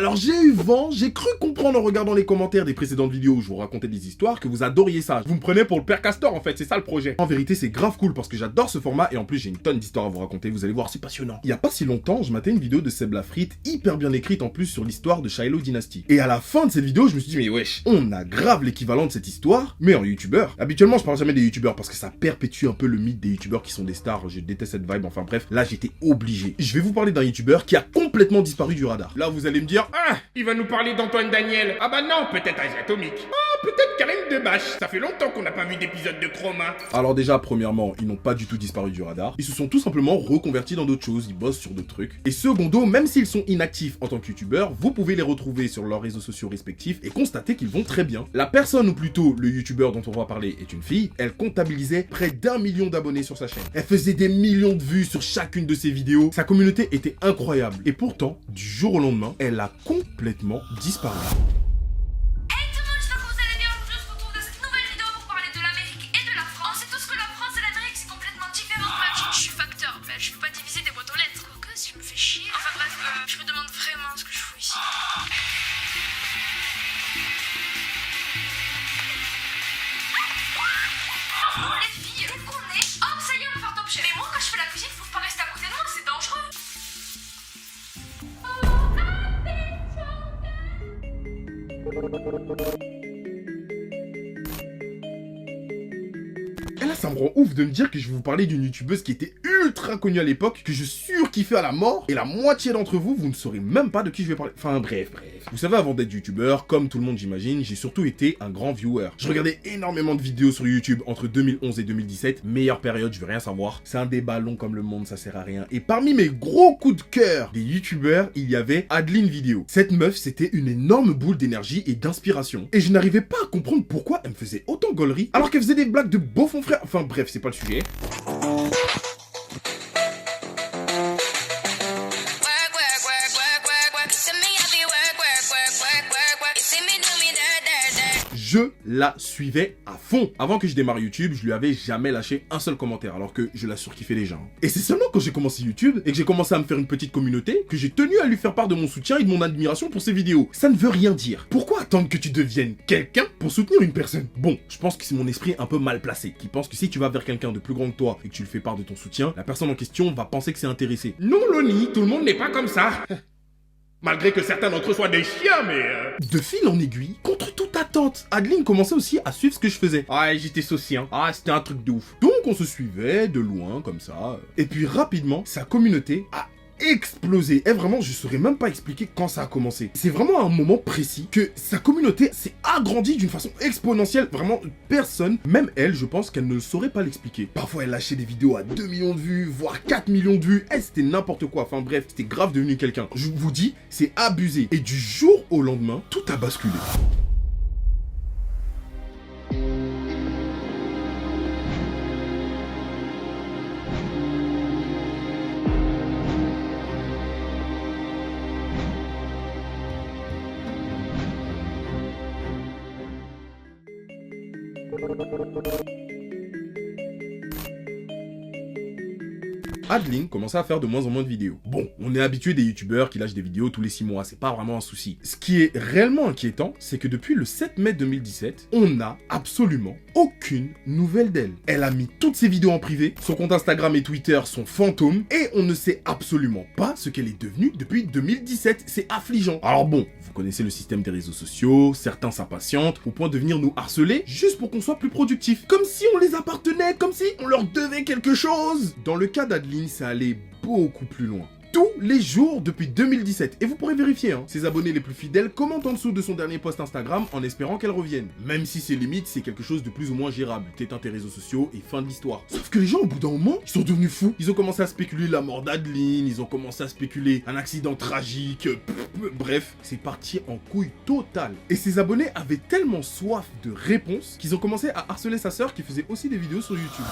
Alors j'ai eu vent, j'ai cru comprendre en regardant les commentaires des précédentes vidéos où je vous racontais des histoires que vous adoriez ça. Vous me prenez pour le père Castor en fait, c'est ça le projet. En vérité c'est grave cool parce que j'adore ce format et en plus j'ai une tonne d'histoires à vous raconter, vous allez voir c'est passionnant. Il y a pas si longtemps, je matais une vidéo de Seb Lafrite hyper bien écrite en plus sur l'histoire de Shiloh Dynasty. Et à la fin de cette vidéo, je me suis dit mais wesh, on a grave l'équivalent de cette histoire, mais en youtubeur. Habituellement je parle jamais des youtubeurs parce que ça perpétue un peu le mythe des youtubeurs qui sont des stars, je déteste cette vibe, enfin bref, là j'étais obligé. Je vais vous parler d'un youtubeur qui a complètement disparu du radar. Là vous allez me dire, ah, il va nous parler d'Antoine Daniel. Ah bah non, peut-être Asie Atomique. Ah, peut-être Karim Debache. Ça fait longtemps qu'on n'a pas vu d'épisode de Chroma. Alors déjà, premièrement, ils n'ont pas du tout disparu du radar. Ils se sont tout simplement reconvertis dans d'autres choses, ils bossent sur d'autres trucs. Et secondo, même s'ils sont inactifs en tant que youtubeurs, vous pouvez les retrouver sur leurs réseaux sociaux respectifs et constater qu'ils vont très bien. La personne, ou plutôt le youtubeur dont on va parler, est une fille. Elle comptabilisait près d'1 million d'abonnés sur sa chaîne. Elle faisait des millions de vues sur chacune de ses vidéos. Sa communauté était incroyable. Et pourtant, du jour au lendemain, elle a complètement disparu. Et là, ça me rend ouf de me dire que je vais vous parler d'une youtubeuse qui était ultra connue à l'époque, que je surkiffais à la mort, et la moitié d'entre vous, vous ne saurez même pas de qui je vais parler. Enfin bref. Vous savez, avant d'être youtubeur, comme tout le monde j'imagine, j'ai surtout été un grand viewer. Je regardais énormément de vidéos sur YouTube entre 2011 et 2017, meilleure période, je veux rien savoir. C'est un débat long comme le monde, ça sert à rien. Et parmi mes gros coups de cœur des youtubeurs, il y avait Adeline Vidéo. Cette meuf, c'était une énorme boule d'énergie et d'inspiration. Et je n'arrivais pas à comprendre pourquoi elle me faisait autant gaulerie, alors qu'elle faisait des blagues de beau fond frère. Enfin bref, c'est pas le sujet. Je la suivais à fond. Avant que je démarre YouTube, je lui avais jamais lâché un seul commentaire, alors que je la surkiffais déjà. Et c'est seulement quand j'ai commencé YouTube et que j'ai commencé à me faire une petite communauté que j'ai tenu à lui faire part de mon soutien et de mon admiration pour ses vidéos. Ça ne veut rien dire. Pourquoi attendre que tu deviennes quelqu'un pour soutenir une personne? Bon, je pense que c'est mon esprit un peu mal placé, qui pense que si tu vas vers quelqu'un de plus grand que toi et que tu lui fais part de ton soutien, la personne en question va penser que c'est intéressé. Non, Loni, tout le monde n'est pas comme ça. Malgré que certains d'entre eux soient des chiens, mais... De fil en aiguille, contre toute attente, Adeline commençait aussi à suivre ce que je faisais. Ah, j'étais saucien. Ah, c'était un truc de ouf. Donc on se suivait de loin, comme ça. Et puis rapidement, sa communauté a explosé. Et vraiment, je saurais même pas expliquer quand ça a commencé. C'est vraiment à un moment précis que sa communauté s'est agrandie d'une façon exponentielle. Vraiment, personne, même elle, je pense qu'elle ne saurait pas l'expliquer. Parfois, elle lâchait des vidéos à 2 millions de vues, voire 4 millions de vues. Et c'était n'importe quoi. Enfin bref, c'était grave devenu quelqu'un. Je vous dis, c'est abusé. Et du jour au lendemain, tout a basculé. Adeline commençait à faire de moins en moins de vidéos. Bon, on est habitué des youtubeurs qui lâchent des vidéos tous les 6 mois, c'est pas vraiment un souci. Ce qui est réellement inquiétant, c'est que depuis le 7 mai 2017, on n'a absolument aucune nouvelle d'elle. Elle a mis toutes ses vidéos en privé, son compte Instagram et Twitter sont fantômes, et on ne sait absolument pas ce qu'elle est devenue depuis 2017. C'est affligeant. Alors bon, vous connaissez le système des réseaux sociaux, certains s'impatientent au point de venir nous harceler juste pour qu'on soit plus productif. Comme si on les appartenait, comme si on leur devait quelque chose. Dans le cas d'Adeline, ça allait beaucoup plus loin. Tous les jours depuis 2017. Et vous pourrez vérifier, hein. Ses abonnés les plus fidèles commentent en dessous de son dernier post Instagram en espérant qu'elle revienne. Même si c'est limite, c'est quelque chose de plus ou moins gérable. T'éteins tes réseaux sociaux et fin de l'histoire. Sauf que les gens, au bout d'un moment, ils sont devenus fous. Ils ont commencé à spéculer la mort d'Adeline, ils ont commencé à spéculer un accident tragique. Bref, c'est parti en couille totale. Et ses abonnés avaient tellement soif de réponses qu'ils ont commencé à harceler sa sœur qui faisait aussi des vidéos sur YouTube.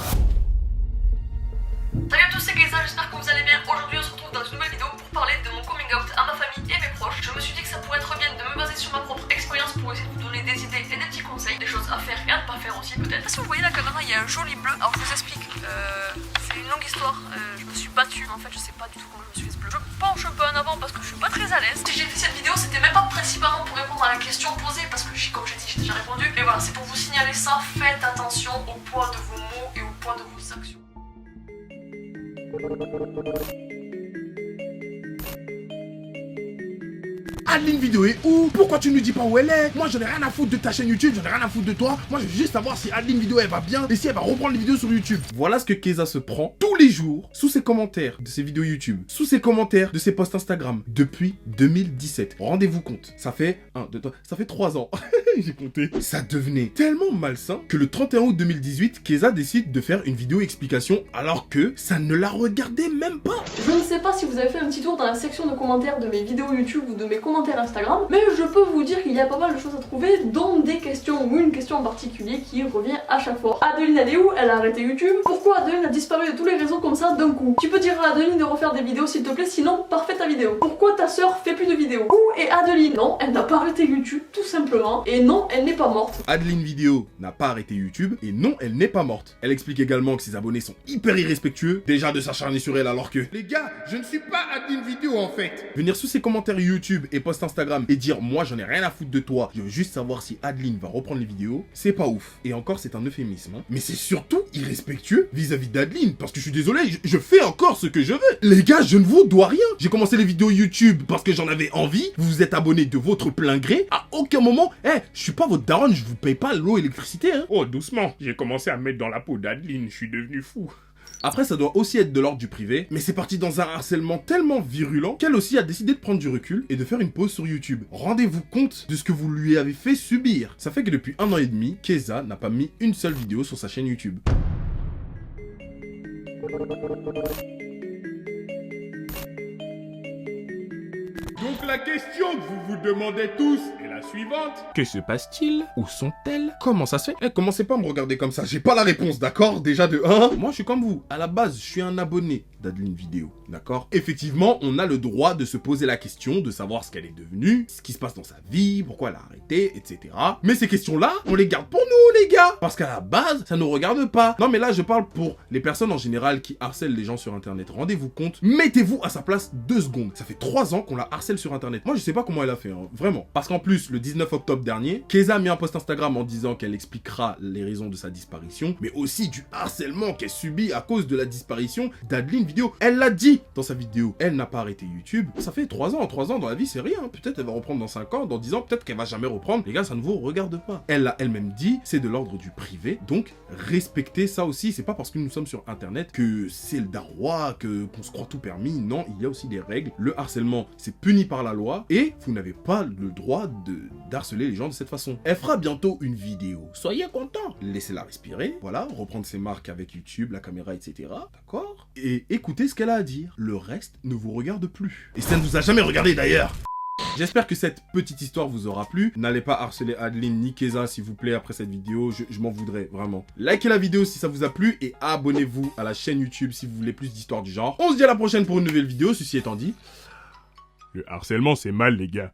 Salut à tous, c'est Kaisa, j'espère que vous allez bien. Aujourd'hui on se retrouve dans une nouvelle vidéo pour parler de mon coming out à ma famille et mes proches. Je me suis dit que ça pourrait être bien de me baser sur ma propre expérience pour essayer de vous donner des idées et des petits conseils, des choses à faire et à ne pas faire aussi peut-être. Si vous voyez la caméra, il y a un joli bleu. Alors je vous explique, c'est une longue histoire, je me suis battue, en fait je sais pas du tout comment je me suis fait ce bleu. Je penche un peu en avant parce que je suis pas très à l'aise. Si j'ai fait cette vidéo, c'était même à la question posée parce que, comme j'ai dit, j'ai déjà répondu. Mais voilà, c'est pour vous signaler ça. Faites attention au poids de vos mots et au poids de vos actions. Adeline Vidéo est où? Pourquoi tu nous dis pas où elle est? Moi j'en ai rien à foutre de ta chaîne YouTube, j'en ai rien à foutre de toi. Moi je veux juste savoir si Adeline Vidéo elle va bien et si elle va reprendre les vidéos sur YouTube. Voilà ce que Keza se prend tous les jours sous ses commentaires de ses vidéos YouTube, sous ses commentaires de ses posts Instagram depuis 2017. Rendez-vous compte, ça fait 3 ans. J'ai compté. Ça devenait tellement malsain que le 31 août 2018, Keza décide de faire une vidéo explication alors que ça ne la regardait même pas. Je ne sais pas si vous avez fait un petit tour dans la section de commentaires de mes vidéos YouTube ou de mes commentaires Instagram, mais je peux vous dire qu'il y a pas mal de choses à trouver, dont des questions ou une question en particulier qui revient à chaque fois. Adeline elle est où? Elle a arrêté YouTube. Pourquoi Adeline a disparu de tous les réseaux comme ça d'un coup? Tu peux dire à Adeline de refaire des vidéos s'il te plaît, sinon parfait ta vidéo. Pourquoi ta soeur fait plus de vidéos? Où est Adeline? Non, elle n'a pas arrêté YouTube tout simplement, et non, elle n'est pas morte. Adeline Vidéo n'a pas arrêté YouTube et non, elle n'est pas morte. Elle explique également que ses abonnés sont hyper irrespectueux, déjà de s'acharner sur elle alors que les gars, je ne suis pas Adeline Vidéo en fait. Venir sous ses commentaires YouTube et posts Instagram et dire moi j'en ai rien à foutre de toi, je veux juste savoir si Adeline va reprendre les vidéos, c'est pas ouf. Et encore c'est un euphémisme, hein. Mais c'est surtout irrespectueux vis-à-vis d'Adeline parce que je suis désolé, je fais encore ce que je veux. Les gars, je ne vous dois rien. J'ai commencé les vidéos YouTube parce que j'en avais envie. Vous vous êtes abonné de votre plein gré. À aucun moment, je suis pas votre daronne, je vous paye pas l'eau et l'électricité, hein. Oh, doucement, j'ai commencé à me mettre dans la peau d'Adeline, je suis devenu fou. Après, ça doit aussi être de l'ordre du privé, mais c'est parti dans un harcèlement tellement virulent qu'elle aussi a décidé de prendre du recul et de faire une pause sur YouTube. Rendez-vous compte de ce que vous lui avez fait subir. Ça fait que depuis 1 an et demi, Keza n'a pas mis une seule vidéo sur sa chaîne YouTube. Donc la question que vous vous demandez tous est la suivante. Que se passe-t-il? Où sont-elles? Comment ça se fait? Commencez pas à me regarder comme ça, j'ai pas la réponse, d'accord? Déjà de 1. Moi je suis comme vous, à la base je suis un abonné d'Adeline Vidéo, d'accord? Effectivement, on a le droit de se poser la question, de savoir ce qu'elle est devenue, ce qui se passe dans sa vie, pourquoi elle a arrêté, etc. Mais ces questions-là, on les garde pour nous les gars, parce qu'à la base, ça nous regarde pas. Non mais là je parle pour les personnes en général qui harcèlent les gens sur internet. Rendez-vous compte, mettez-vous à sa place 2 secondes. Ça fait 3 ans qu'on la harcèle sur internet. Moi je sais pas comment elle a fait, hein, vraiment. Parce qu'en plus, le 19 octobre dernier, Keza a mis un post Instagram en disant qu'elle expliquera les raisons de sa disparition, mais aussi du harcèlement qu'elle subit à cause de la disparition d'Adeline Vidéo. Elle l'a dit dans sa vidéo, elle n'a pas arrêté YouTube. Ça fait 3 ans, 3 ans dans la vie c'est rien. Peut-être elle va reprendre dans 5 ans, dans 10 ans, peut-être qu'elle va jamais reprendre. Les gars, ça ne vous regarde pas. Elle l'a elle-même dit, c'est de l'ordre du privé, donc respectez ça aussi. C'est pas parce que nous sommes sur internet que c'est le darois, qu'on se croit tout permis. Non, il y a aussi des règles. Le harcèlement, c'est puni par la loi et vous n'avez pas le droit d'harceler les gens de cette façon. Elle fera bientôt une vidéo. Soyez contents. Laissez-la respirer. Voilà, reprendre ses marques avec YouTube, la caméra, etc. D'accord? Et écoutez ce qu'elle a à dire. Le reste ne vous regarde plus. Et ça ne vous a jamais regardé d'ailleurs. J'espère que cette petite histoire vous aura plu. N'allez pas harceler Adeline ni Keza s'il vous plaît après cette vidéo, je m'en voudrais vraiment. Likez la vidéo si ça vous a plu et abonnez-vous à la chaîne YouTube si vous voulez plus d'histoires du genre. On se dit à la prochaine pour une nouvelle vidéo, ceci étant dit. Le harcèlement c'est mal les gars.